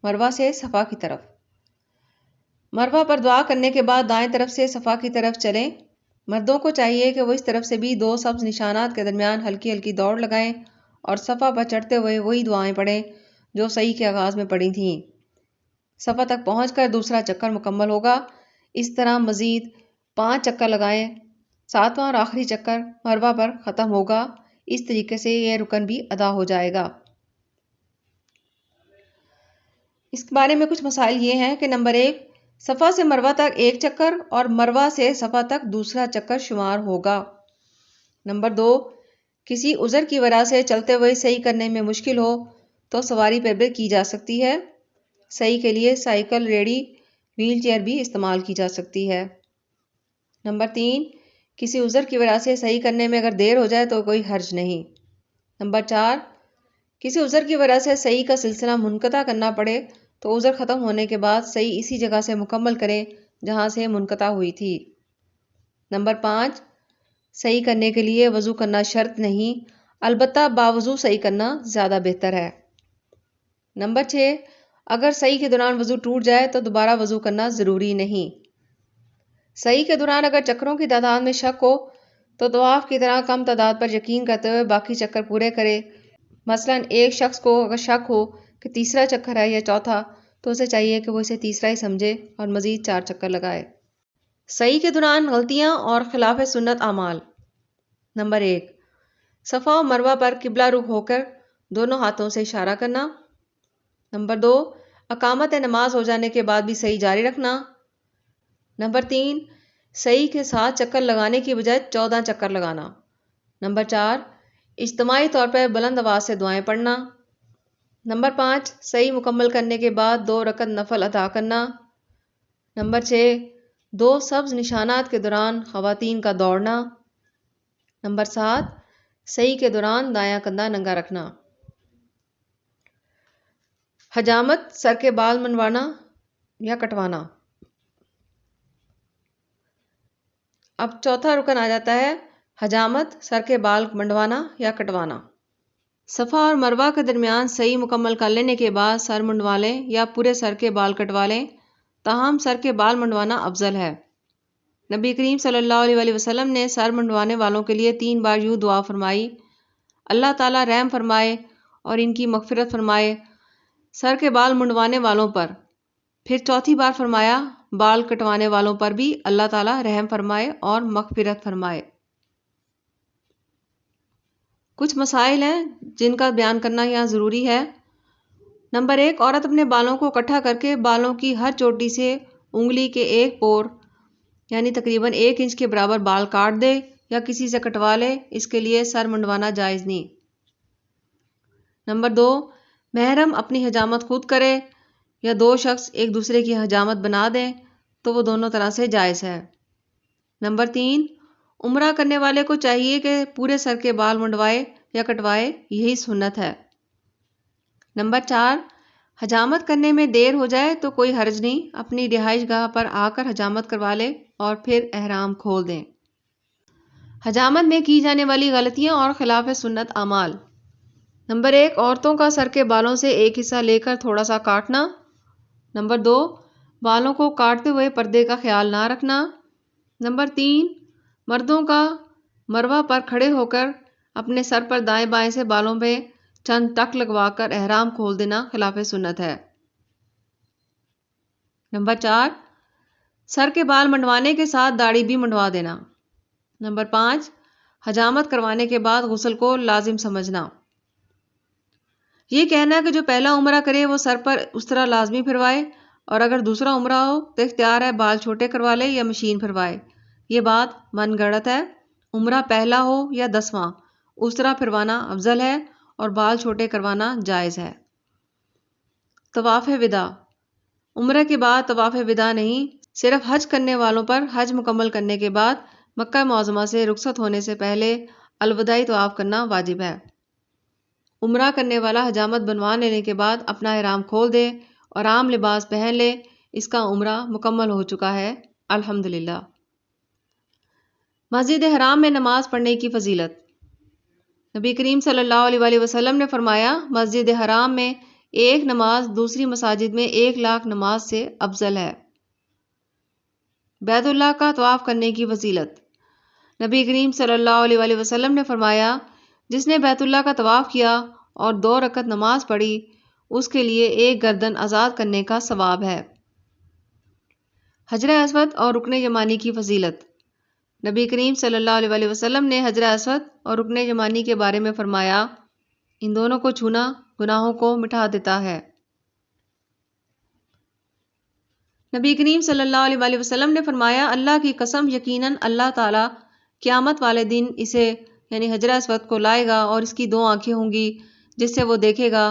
مروہ سے صفا کی طرف۔ مروہ پر دعا کرنے کے بعد دائیں طرف سے صفا کی طرف چلیں۔ مردوں کو چاہیے کہ وہ اس طرف سے بھی 2 سبز نشانات کے درمیان ہلکی ہلکی دوڑ لگائیں اور صفا پر چڑھتے ہوئے وہی دعائیں پڑھیں جو سعی کے آغاز میں پڑھی تھیں۔ صفا تک پہنچ کر دوسرا چکر مکمل ہوگا۔ اس طرح مزید 5 چکر لگائیں۔ 7واں اور آخری چکر مروہ پر ختم ہوگا۔ اس طریقے سے یہ رکن بھی ادا ہو جائے گا۔ اس کے بارے میں کچھ مسائل یہ ہیں کہ نمبر 1، صفا سے مروہ تک ایک چکر اور مروہ سے صفا تک دوسرا چکر شمار ہوگا۔ نمبر 2، کسی عذر کی وجہ سے چلتے ہوئے سعی کرنے میں مشکل ہو تو سواری پر بھی کی جا سکتی ہے۔ سعی کے لیے سائیکل، ریڑھی، وہیل چیئر بھی استعمال کی جا سکتی ہے۔ نمبر 3، کسی عذر کی وجہ سے سعی کرنے میں اگر دیر ہو جائے تو کوئی حرج نہیں۔ نمبر 4، کسی عذر کی وجہ سے سعی کا سلسلہ منقطع کرنا پڑے تو عذر ختم ہونے کے بعد سعی اسی جگہ سے مکمل کریں جہاں سے منقطع ہوئی تھی۔ نمبر 5، سعی کرنے کے لیے وضو کرنا شرط نہیں، البتہ باوضو سعی کرنا زیادہ بہتر ہے۔ نمبر 6، اگر سعی کے دوران وضو ٹوٹ جائے تو دوبارہ وضو کرنا ضروری نہیں۔ سعی کے دوران اگر چکروں کی تعداد میں شک ہو تو طواف کی طرح کم تعداد پر یقین کرتے ہوئے باقی چکر پورے کرے۔ مثلاً ایک شخص کو اگر شک ہو کہ تیسرا چکر ہے یا چوتھا تو اسے چاہیے کہ وہ اسے تیسرا ہی سمجھے اور مزید 4 چکر لگائے۔ سعی کے دوران غلطیاں اور خلاف سنت اعمال۔ نمبر 1، صفا و مروہ پر قبلہ رخ ہو کر دونوں ہاتھوں سے اشارہ کرنا۔ نمبر 2، اقامت نماز ہو جانے کے بعد بھی سعی جاری رکھنا۔ نمبر 3، سعی کے 7 چکر لگانے کی بجائے 14 چکر لگانا۔ نمبر 4، اجتماعی طور پر بلند آواز سے دعائیں پڑھنا۔ نمبر 5، سعی مکمل کرنے کے بعد 2 رکعت نفل ادا کرنا۔ نمبر 6، 2 سبز نشانات کے دوران خواتین کا دوڑنا۔ نمبر 7، سعی کے دوران دایاں کندھا ننگا رکھنا۔ حجامت، سر کے بال منڈوانا یا کٹوانا۔ اب چوتھا رکن آ جاتا ہے حجامت، سر کے بال منڈوانا یا کٹوانا۔ صفا اور مروہ کے درمیان سعی مکمل کر لینے کے بعد سر منڈوا لیں یا پورے سر کے بال کٹوا لیں، تاہم سر کے بال منڈوانا افضل ہے۔ نبی کریم صلی اللہ علیہ وآلہ وسلم نے سر منڈوانے والوں کے لیے 3 بار یوں دعا فرمائی: اللہ تعالیٰ رحم فرمائے اور ان کی مغفرت فرمائے سر کے بال منڈوانے والوں پر۔ پھر 4تھی بار فرمایا: بال کٹوانے والوں پر بھی اللہ تعالیٰ رحم فرمائے اور مغفرت فرمائے۔ کچھ مسائل ہیں جن کا بیان کرنا یہاں ضروری ہے۔ نمبر 1، عورت اپنے بالوں کو اکٹھا کر کے بالوں کی ہر چوٹی سے انگلی کے ایک پور یعنی تقریباً 1 انچ کے برابر بال کاٹ دے یا کسی سے کٹوا لے، اس کے لیے سر منڈوانا جائز نہیں۔ نمبر 2، محرم اپنی حجامت خود کرے یا 2 شخص ایک دوسرے کی حجامت بنا دیں تو وہ دونوں طرح سے جائز ہے۔ نمبر 3، عمرہ کرنے والے کو چاہیے کہ پورے سر کے بال منڈوائے یا کٹوائے، یہی سنت ہے۔ نمبر 4، حجامت کرنے میں دیر ہو جائے تو کوئی حرج نہیں، اپنی رہائش گاہ پر آ کر حجامت کروا لے اور پھر احرام کھول دیں۔ حجامت میں کی جانے والی غلطیاں اور خلاف سنت اعمال۔ نمبر 1، عورتوں کا سر کے بالوں سے ایک حصہ لے کر تھوڑا سا کاٹنا۔ نمبر 2، بالوں کو کاٹتے ہوئے پردے کا خیال نہ رکھنا۔ نمبر 3، مردوں کا مروہ پر کھڑے ہو کر اپنے سر پر دائیں بائیں سے بالوں میں چند ٹک لگوا کر احرام کھول دینا خلاف سنت ہے۔ نمبر 4، سر کے بال منڈوانے کے ساتھ داڑھی بھی منڈوا دینا۔ نمبر 5، حجامت کروانے کے بعد غسل کو لازم سمجھنا۔ یہ کہنا کہ جو پہلا عمرہ کرے وہ سر پر اس طرح لازمی پھروائے، اور اگر دوسرا عمرہ ہو تو اختیار ہے بال چھوٹے کروا لے یا مشین پھروائے، یہ بات من گھڑت ہے۔ عمرہ پہلا ہو یا 10واں، اس طرح پھروانا افضل ہے اور بال چھوٹے کروانا جائز ہے۔ طواف وداع۔ عمرہ کے بعد طواف وداع نہیں، صرف حج کرنے والوں پر حج مکمل کرنے کے بعد مکہ معظمہ سے رخصت ہونے سے پہلے الوداعی طواف کرنا واجب ہے۔ عمرہ کرنے والا حجامت بنوا لینے کے بعد اپنا احرام کھول دے اور عام لباس پہن لے، اس کا عمرہ مکمل ہو چکا ہے، الحمدللہ۔ مسجد حرام میں نماز پڑھنے کی فضیلت۔ نبی کریم صلی اللہ علیہ وآلہ وسلم نے فرمایا، مسجد حرام میں ایک نماز دوسری مساجد میں 1,00,000 نماز سے افضل ہے۔ بیت اللہ کا طواف کرنے کی فضیلت۔ نبی کریم صلی اللہ علیہ وآلہ وسلم نے فرمایا، جس نے بیت اللہ کا طواف کیا اور 2 رکعت نماز پڑھی، اس کے لیے 1 گردن آزاد کرنے کا ثواب ہے۔ حجر اسود اور رکن یمانی کی فضیلت۔ نبی کریم صلی اللہ علیہ وآلہ وسلم نے حجر اسود اور رکن یمانی کے بارے میں فرمایا، ان دونوں کو چھونا گناہوں کو مٹا دیتا ہے۔ نبی کریم صلی اللہ علیہ وآلہ وسلم نے فرمایا، اللہ کی قسم، یقیناً اللہ تعالیٰ قیامت والے دن اسے یعنی حجر اسود کو لائے گا اور اس کی 2 آنکھیں ہوں گی جس سے وہ دیکھے گا،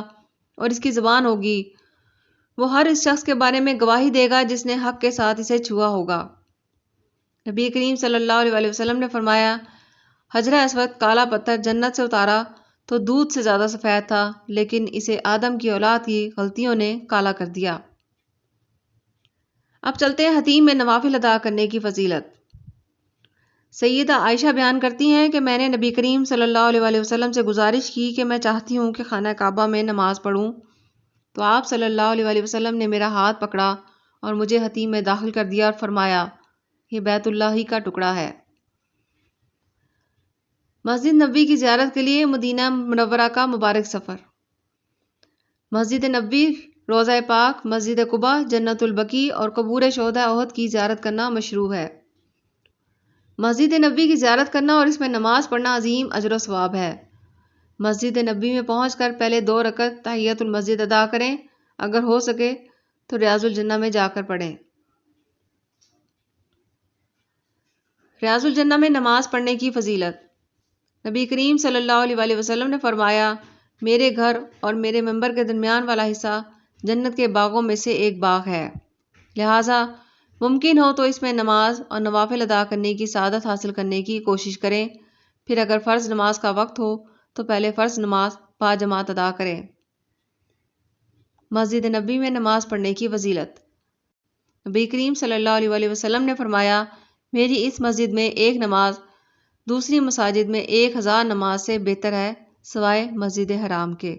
اور اس کی زبان ہوگی، وہ ہر اس شخص کے بارے میں گواہی دے گا جس نے حق کے ساتھ اسے چھوا ہوگا۔ نبی کریم صلی اللہ علیہ وآلہ وسلم نے فرمایا، حجر اسود کالا پتھر جنت سے اتارا تو دودھ سے زیادہ سفید تھا، لیکن اسے آدم کی اولاد کی غلطیوں نے کالا کر دیا۔ اب چلتے ہیں حتیم میں نوافل ادا کرنے کی فضیلت۔ سیدہ عائشہ بیان کرتی ہیں کہ میں نے نبی کریم صلی اللہ علیہ وآلہ وسلم سے گزارش کی کہ میں چاہتی ہوں کہ خانہ کعبہ میں نماز پڑھوں، تو آپ صلی اللہ علیہ وآلہ وسلم نے میرا ہاتھ پکڑا اور مجھے حتیم میں داخل کر دیا اور فرمایا، یہ بیت اللہ ہی کا ٹکڑا ہے۔ مسجد نبوی کی زیارت کے لیے مدینہ منورہ کا مبارک سفر۔ مسجد نبوی، روضہ پاک، مسجد قباء، جنت البقیع اور قبور شہداء احد کی زیارت کرنا مشروع ہے۔ مسجد نبوی کی زیارت کرنا اور اس میں نماز پڑھنا عظیم اجر و ثواب ہے۔ مسجد نبوی میں پہنچ کر پہلے 2 رکعت تحیۃ المسجد ادا کریں، اگر ہو سکے تو ریاض الجنہ میں جا کر پڑھیں۔ ریاض الجنہ میں نماز پڑھنے کی فضیلت۔ نبی کریم صلی اللہ علیہ وآلہ وسلم نے فرمایا، میرے گھر اور میرے منبر کے درمیان والا حصہ جنت کے باغوں میں سے ایک باغ ہے، لہٰذا ممکن ہو تو اس میں نماز اور نوافل ادا کرنے کی سعادت حاصل کرنے کی کوشش کریں، پھر اگر فرض نماز کا وقت ہو تو پہلے فرض نماز با جماعت ادا کریں۔ مسجد نبوی میں نماز پڑھنے کی فضیلت۔ نبی کریم صلی اللہ علیہ وآلہ وسلم نے فرمایا، میری اس مسجد میں ایک نماز دوسری مساجد میں 1000 نماز سے بہتر ہے، سوائے مسجد حرام کے۔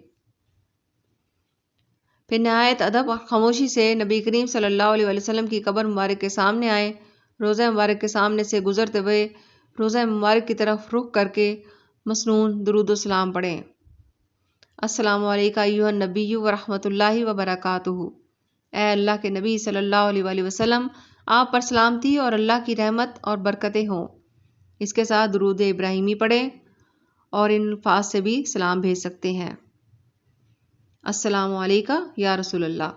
پھر نہایت ادب اور خاموشی سے نبی کریم صلی اللہ علیہ وآلہ وسلم کی قبر مبارک کے سامنے آئے، روزہ مبارک کے سامنے سے گزرتے ہوئے روزہ مبارک کی طرف رخ کر کے مسنون درود و سلام پڑھیں۔ السلام علیکم ایھا النبی ورحمۃ اللہ وبرکاتہ۔ اے اللہ کے نبی صلی اللہ علیہ وآلہ وسلم، آپ پر سلامتی اور اللہ کی رحمت اور برکتیں ہوں۔ اس کے ساتھ درود ابراہیمی پڑھیں اور ان الفاظ سے بھی سلام بھیج سکتے ہیں۔ السلام علیکم یا رسول اللہ۔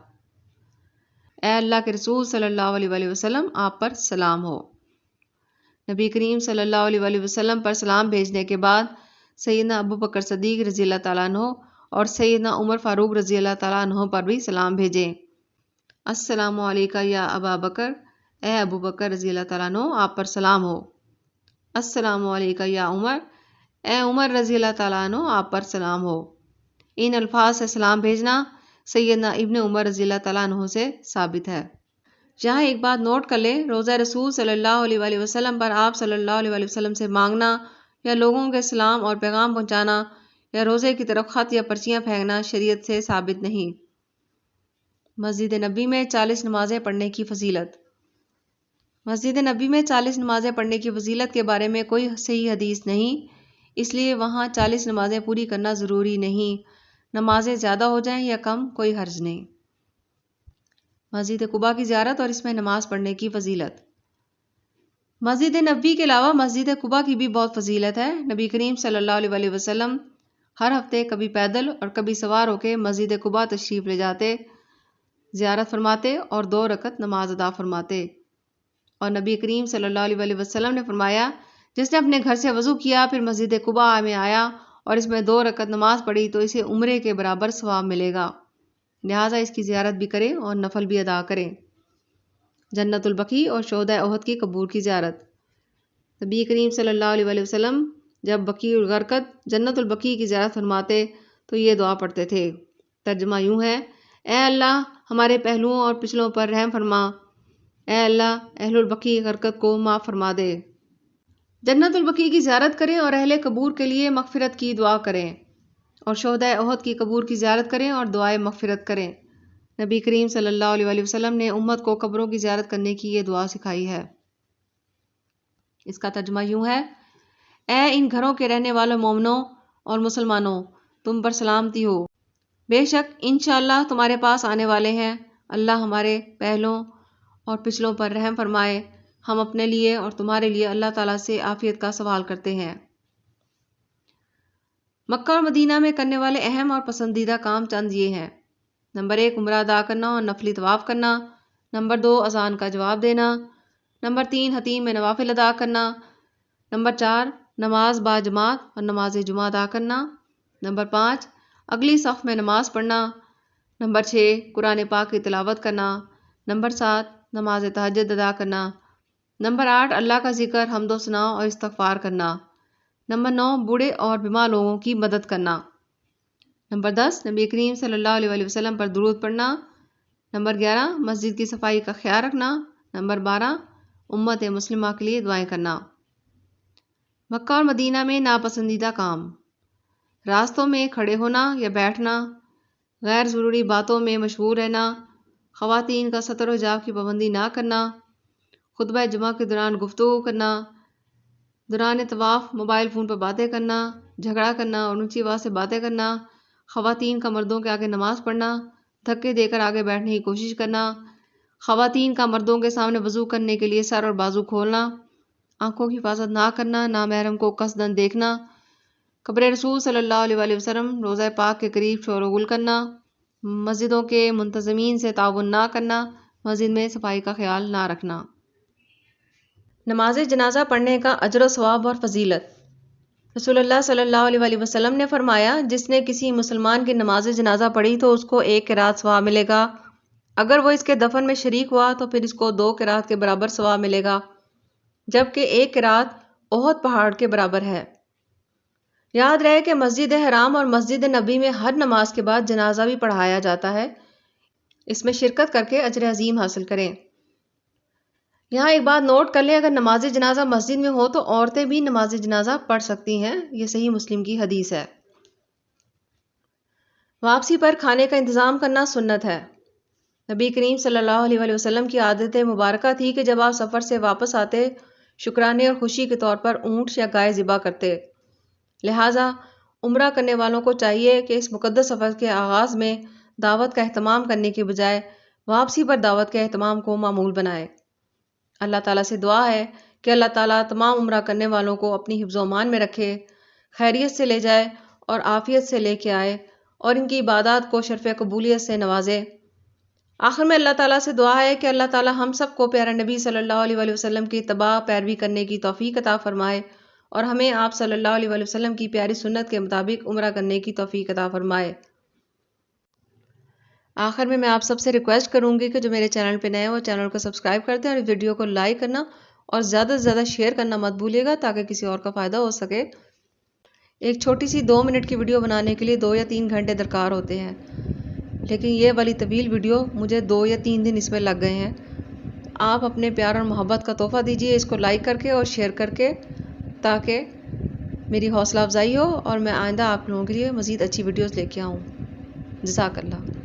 اے اللہ کے رسول صلی اللہ علیہ وآلہ وسلم، آپ پر سلام ہو۔ نبی کریم صلی اللہ علیہ وآلہ وسلم پر سلام بھیجنے کے بعد سیدنا ابو بکر صدیق رضی اللہ تعالیٰ عنہ اور سیدنا عمر فاروق رضی اللہ تعالیٰ عنہ پر بھی سلام بھیجیں۔ السلام علیکم یا ابا بکر، اے ابو بکر رضی اللہ تعالیٰ عنہ، آپ پر سلام ہو۔ السلام علیکم یا عمر، اے عمر رضی اللہ تعالیٰ عنہ، آپ پر سلام ہو۔ ان الفاظ سے سلام بھیجنا سیدنا ابن عمر رضی اللہ تعالیٰ عنہ سے ثابت ہے۔ یہاں ایک بات نوٹ کر لیں، روزہ رسول صلی اللہ علیہ وآلہ وسلم پر آپ صلی اللہ علیہ وآلہ وسلم سے مانگنا یا لوگوں کے سلام اور پیغام پہنچانا یا روزے کی طرف خط یا پرچیاں پھینکنا شریعت سے ثابت نہیں۔ مسجد نبی میں 40 نمازیں پڑھنے کی فضیلت۔ مسجد نبی میں 40 نمازیں پڑھنے کی فضیلت کے بارے میں کوئی صحیح حدیث نہیں، اس لیے وہاں 40 نمازیں پوری کرنا ضروری نہیں۔ نمازیں زیادہ ہو جائیں یا کم کوئی حرج نہیں۔ مسجد قباء کی زیارت اور اس میں نماز پڑھنے کی فضیلت۔ مسجد نبوی کے علاوہ مسجد قباء کی بھی بہت فضیلت ہے۔ نبی کریم صلی اللہ علیہ وآلہ وسلم ہر ہفتے کبھی پیدل اور کبھی سوار ہو کے مسجد قباء تشریف لے جاتے، زیارت فرماتے اور 2 رکعت نماز ادا فرماتے۔ اور نبی کریم صلی اللہ علیہ وآلہ وسلم نے فرمایا، جس نے اپنے گھر سے وضو کیا پھر مسجد قباء میں آیا اور اس میں 2 رکعت نماز پڑھی تو اسے عمرے کے برابر ثواب ملے گا، لہٰذا اس کی زیارت بھی کریں اور نفل بھی ادا کریں۔ جنت البقیع اور شہدائے احد کی قبور کی زیارت۔ نبی کریم صلی اللہ علیہ وآلہ وسلم جب بقیع الغرقد جنت البقیع کی زیارت فرماتے تو یہ دعا پڑھتے تھے۔ ترجمہ یوں ہے: اے اللہ ہمارے پہلوؤں اور پچھلوں پر رحم فرما، اے اللہ اہل البقیع غرقد کو معاف فرما دے۔ جنت البقیع کی زیارت کریں اور اہل قبور کے لیے مغفرت کی دعا کریں، اور شہدائے احد کی قبور کی زیارت کریں اور دعائے مغفرت کریں۔ نبی کریم صلی اللہ علیہ وآلہ وسلم نے امت کو قبروں کی زیارت کرنے کی یہ دعا سکھائی ہے۔ اس کا ترجمہ یوں ہے: اے ان گھروں کے رہنے والوں مومنوں اور مسلمانوں، تم پر سلامتی ہو، بے شک انشاءاللہ تمہارے پاس آنے والے ہیں۔ اللہ ہمارے پہلوں اور پچھلوں پر رحم فرمائے۔ ہم اپنے لیے اور تمہارے لیے اللہ تعالیٰ سے عافیت کا سوال کرتے ہیں۔ مکہ اور مدینہ میں کرنے والے اہم اور پسندیدہ کام چند یہ ہیں۔ نمبر 1 عمرہ ادا کرنا اور نفلی طواف کرنا۔ نمبر 2 اذان کا جواب دینا۔ نمبر 3 حتیم میں نوافل ادا کرنا۔ نمبر 4 نماز با جماعت اور نماز جمعہ ادا کرنا۔ نمبر 5 اگلی صف میں نماز پڑھنا۔ نمبر 6 قرآن پاک کی تلاوت کرنا۔ نمبر 7 نماز تہجد ادا کرنا۔ نمبر 8 اللہ کا ذکر، حمد و ثنا اور استغفار کرنا۔ نمبر 9 بوڑھے اور بیمار لوگوں کی مدد کرنا۔ نمبر 10 نبی کریم صلی اللہ علیہ وآلہ وسلم پر درود پڑھنا۔ نمبر 11 مسجد کی صفائی کا خیال رکھنا۔ نمبر 12 امت مسلمہ کے لیے دعائیں کرنا۔ مکہ اور مدینہ میں ناپسندیدہ کام: راستوں میں کھڑے ہونا یا بیٹھنا، غیر ضروری باتوں میں مشغول رہنا، خواتین کا ستر و حجاب کی پابندی نہ کرنا، خطبہ جمعہ کے دوران گفتگو کرنا، دوران طواف موبائل فون پر باتیں کرنا، جھگڑا کرنا اور اونچی آواز سے باتیں کرنا، خواتین کا مردوں کے آگے نماز پڑھنا، دھکے دے کر آگے بیٹھنے کی کوشش کرنا، خواتین کا مردوں کے سامنے وضو کرنے کے لیے سر اور بازو کھولنا، آنکھوں کی حفاظت نہ کرنا، نامحرم کو قصدن دیکھنا، قبر رسول صلی اللہ علیہ وآلہ وسلم روضہ پاک کے قریب شور و غل کرنا، مسجدوں کے منتظمین سے تعاون نہ کرنا، مسجد میں صفائی کا خیال نہ رکھنا۔ نماز جنازہ پڑھنے کا اجر و ثواب اور فضیلت۔ رسول اللہ صلی اللہ علیہ وآلہ وسلم نے فرمایا، جس نے کسی مسلمان کی نماز جنازہ پڑھی تو اس کو 1 قرات ثواب ملے گا، اگر وہ اس کے دفن میں شریک ہوا تو پھر اس کو 2 قرات کے برابر ثواب ملے گا، جبکہ 1 قرات احد پہاڑ کے برابر ہے۔ یاد رہے کہ مسجد حرام اور مسجد نبی میں ہر نماز کے بعد جنازہ بھی پڑھایا جاتا ہے، اس میں شرکت کر کے اجر عظیم حاصل کریں۔ یہاں ایک بات نوٹ کر لیں، اگر نماز جنازہ مسجد میں ہو تو عورتیں بھی نماز جنازہ پڑھ سکتی ہیں، یہ صحیح مسلم کی حدیث ہے۔ واپسی پر کھانے کا انتظام کرنا سنت ہے۔ نبی کریم صلی اللہ علیہ وسلم کی عادت مبارکہ تھی کہ جب آپ سفر سے واپس آتے شکرانے اور خوشی کے طور پر اونٹ یا گائے ذبح کرتے۔ لہٰذا عمرہ کرنے والوں کو چاہیے کہ اس مقدس سفر کے آغاز میں دعوت کا اہتمام کرنے کے بجائے واپسی پر دعوت کے اہتمام کو معمول بنائے۔ اللہ تعالیٰ سے دعا ہے کہ اللہ تعالیٰ تمام عمرہ کرنے والوں کو اپنی حفظ و امان میں رکھے، خیریت سے لے جائے اور عافیت سے لے کے آئے اور ان کی عبادات کو شرف قبولیت سے نوازے۔ آخر میں اللہ تعالیٰ سے دعا ہے کہ اللہ تعالیٰ ہم سب کو پیارے نبی صلی اللہ علیہ وسلم کی اتباع پیروی کرنے کی توفیق عطا فرمائے اور ہمیں آپ صلی اللہ علیہ وسلم کی پیاری سنت کے مطابق عمرہ کرنے کی توفیق عطا فرمائے۔ آخر میں آپ سب سے ریکویسٹ کروں گی کہ جو میرے چینل پہ نئے ہو چینل کو سبسکرائب کر دیں اور ویڈیو کو لائک کرنا اور زیادہ سے زیادہ شیئر کرنا مت بھولیے گا تاکہ کسی اور کا فائدہ ہو سکے۔ ایک چھوٹی سی 2 منٹ کی ویڈیو بنانے کے لیے 2 یا 3 گھنٹے درکار ہوتے ہیں، لیکن یہ والی طویل ویڈیو مجھے 2 یا 3 دن اس میں لگ گئے ہیں۔ آپ اپنے پیار اور محبت کا تحفہ دیجیے اس کو لائک کر کے اور شیئر کر کے، تاکہ میری حوصلہ افزائی ہو اور میں آئندہ آپ لوگوں کے لیے مزید اچھی ویڈیوز لے کے آؤں۔ جزاک اللہ۔